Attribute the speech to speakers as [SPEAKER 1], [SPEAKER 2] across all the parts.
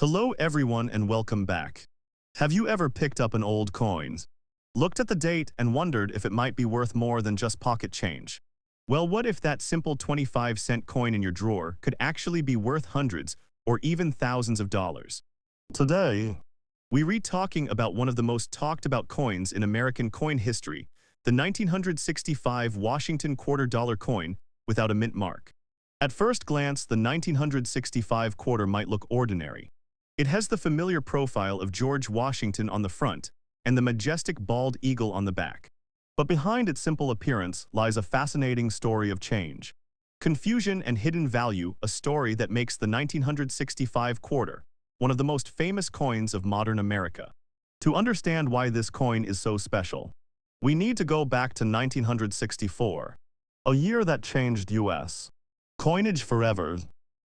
[SPEAKER 1] Hello everyone and welcome back. Have you ever picked up an old coin, looked at the date and wondered if it might be worth more than just pocket change? Well, what if that simple 25-cent coin in your drawer could actually be worth hundreds or even thousands of dollars? Today, we read talking about one of the most talked about coins in American coin history, the 1965 Washington quarter-dollar coin without a mint mark. At first glance, the 1965 quarter might look ordinary. It has the familiar profile of George Washington on the front and the majestic bald eagle on the back. But behind its simple appearance lies a fascinating story of change, confusion, and hidden value, a story that makes the 1965 quarter one of the most famous coins of modern America. To understand why this coin is so special, we need to go back to 1964, a year that changed U.S. coinage forever.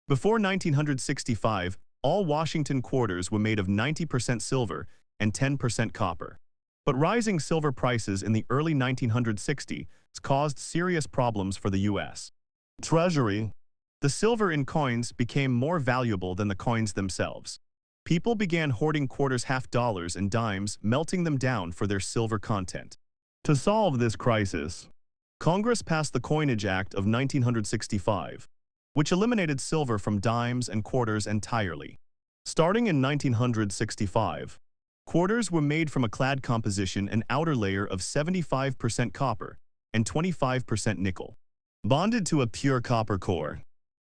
[SPEAKER 1] Before 1965, all Washington quarters were made of 90% silver and 10% copper. But rising silver prices in the early 1960s caused serious problems for the U.S. Treasury. The silver in coins became more valuable than the coins themselves. People began hoarding quarters, half dollars, and dimes, melting them down for their silver content. To solve this crisis, Congress passed the Coinage Act of 1965, which eliminated silver from dimes and quarters entirely. Starting in 1965, quarters were made from a clad composition, an outer layer of 75% copper and 25% nickel, bonded to a pure copper core.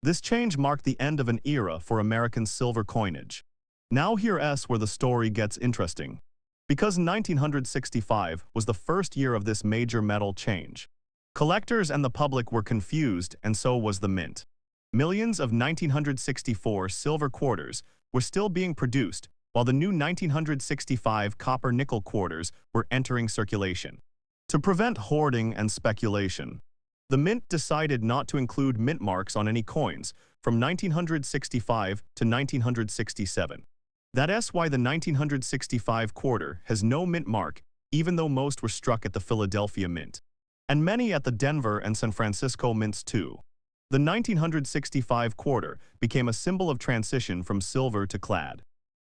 [SPEAKER 1] This change marked the end of an era for American silver coinage. Now here's where the story gets interesting. Because 1965 was the first year of this major metal change, collectors and the public were confused, and so was the mint. Millions of 1964 silver quarters were still being produced, while the new 1965 copper-nickel quarters were entering circulation. To prevent hoarding and speculation, the mint decided not to include mint marks on any coins from 1965 to 1967. That's why the 1965 quarter has no mint mark, even though most were struck at the Philadelphia Mint, and many at the Denver and San Francisco mints too. The 1965 quarter became a symbol of transition from silver to clad,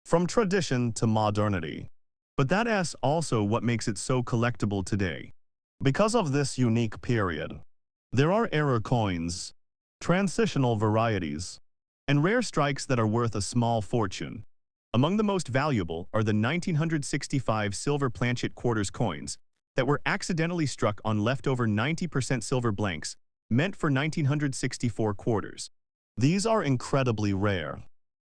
[SPEAKER 1] from tradition to modernity. But that's also what makes it so collectible today. Because of this unique period, there are error coins, transitional varieties, and rare strikes that are worth a small fortune. Among the most valuable are the 1965 silver planchet quarters coins that were accidentally struck on leftover 90% silver blanks meant for 1964 quarters. These are incredibly rare.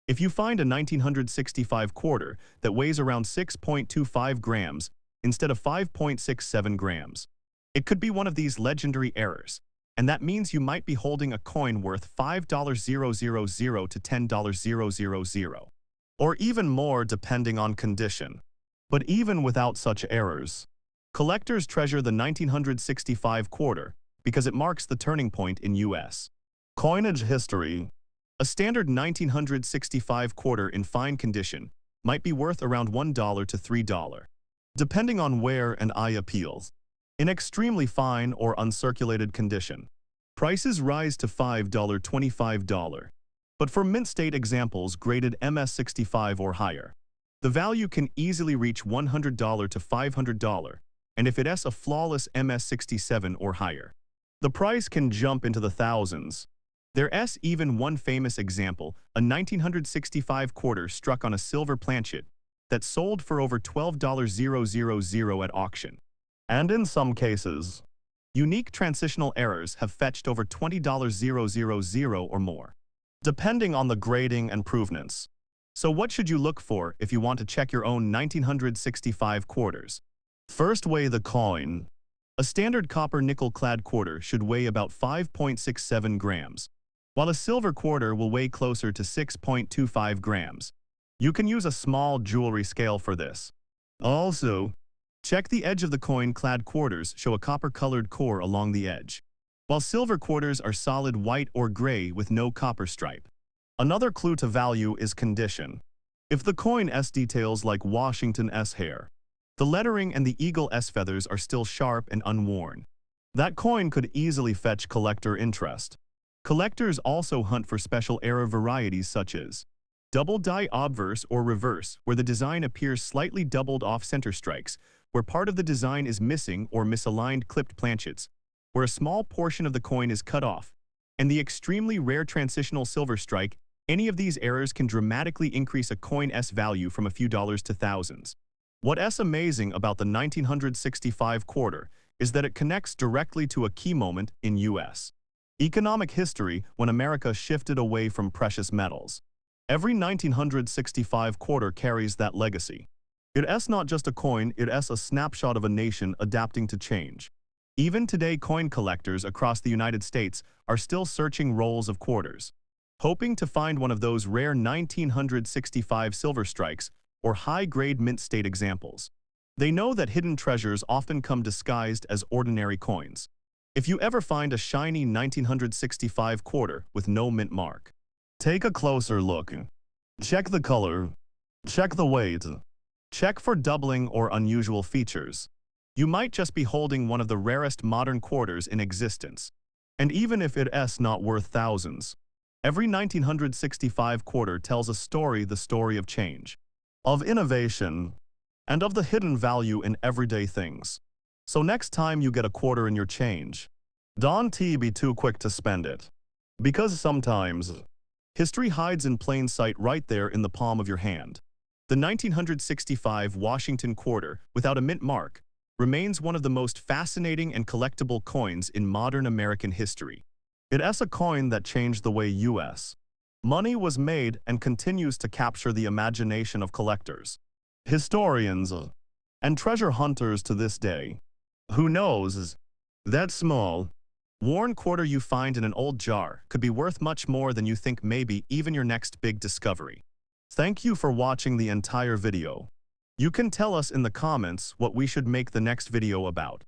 [SPEAKER 1] If you find a 1965 quarter that weighs around 6.25 grams instead of 5.67 grams, it could be one of these legendary errors, and that means you might be holding a coin worth $5,000 to $10,000, or even more depending on condition. But even without such errors, collectors treasure the 1965 quarter because it marks the turning point in U.S. coinage history. A standard 1965 quarter in fine condition might be worth around $1 to $3, depending on wear and eye appeals. In extremely fine or uncirculated condition, prices rise to $5 to $25. But for mint state examples graded MS65 or higher, the value can easily reach $100 to $500, and if it has a flawless MS67 or higher, the price can jump into the thousands. There's even one famous example, a 1965 quarter struck on a silver planchet that sold for over $12,000 at auction. And in some cases, unique transitional errors have fetched over $20,000 or more, depending on the grading and provenance. So what should you look for if you want to check your own 1965 quarters? First, weigh the coin. A standard copper-nickel clad quarter should weigh about 5.67 grams, while a silver quarter will weigh closer to 6.25 grams. You can use a small jewelry scale for this. Also, check the edge of the coin. Clad quarters show a copper-colored core along the edge, while silver quarters are solid white or gray with no copper stripe. Another clue to value is condition. If the coin's details like Washington's hair, the lettering, and the eagle's feathers are still sharp and unworn, that coin could easily fetch collector interest. Collectors also hunt for special error varieties such as Double die obverse or reverse, where the design appears slightly doubled off-center strikes, where part of the design is missing or misaligned clipped planchets, where a small portion of the coin is cut off, and the extremely rare transitional silver strike. Any of these errors can dramatically increase a coin's value from a few dollars to thousands. What's amazing about the 1965 quarter is that it connects directly to a key moment in U.S. economic history when America shifted away from precious metals. Every 1965 quarter carries that legacy. It's not just a coin, it's a snapshot of a nation adapting to change. Even today, coin collectors across the United States are still searching rolls of quarters, hoping to find one of those rare 1965 silver strikes or high-grade mint state examples. They know that hidden treasures often come disguised as ordinary coins. If you ever find a shiny 1965 quarter with no mint mark, take a closer look. Check the color. Check the weight. Check for doubling or unusual features. You might just be holding one of the rarest modern quarters in existence. And even if it's not worth thousands, every 1965 quarter tells a story, the story of change, of innovation, and of the hidden value in everyday things. So next time you get a quarter in your change, don't be too quick to spend it. Because sometimes, history hides in plain sight right there in the palm of your hand. The 1965 Washington quarter, without a mint mark, remains one of the most fascinating and collectible coins in modern American history. It's a coin that changed the way U.S. money was made and continues to capture the imagination of collectors, historians, and treasure hunters to this day. Who knows? That small, worn quarter you find in an old jar could be worth much more than you think, maybe even your next big discovery. Thank you for watching the entire video. You can tell us in the comments what we should make the next video about.